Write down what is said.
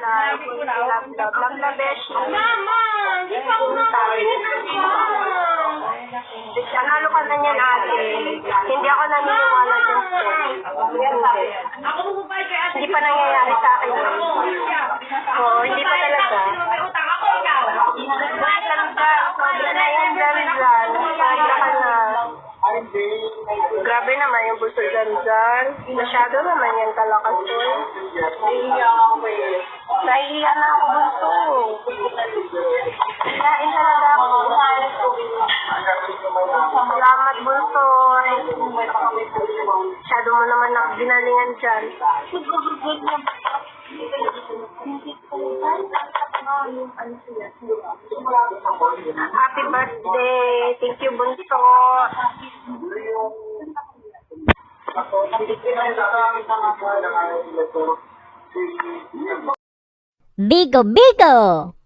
Like, love na besh. Mama, hindi pa ako Nanalo ka na niyan, ate. Hindi ako naniniwala dyan. Ako bubay kay ate. Hindi pa nangyayari sa akin. Oo, hindi pa talaga. May utang ako, ikaw. Sobra na yan dyan. Sobra ka na. Grabe naman yung bulso dyan. Masyado naman yan kalakas ko. Nahihiya na ako bulso. Kinain talaga ako. Salamat bulso. Masyado mo naman nakabinalingan dyan. Happy birthday. Thank you, bunso. Bigo Bigo!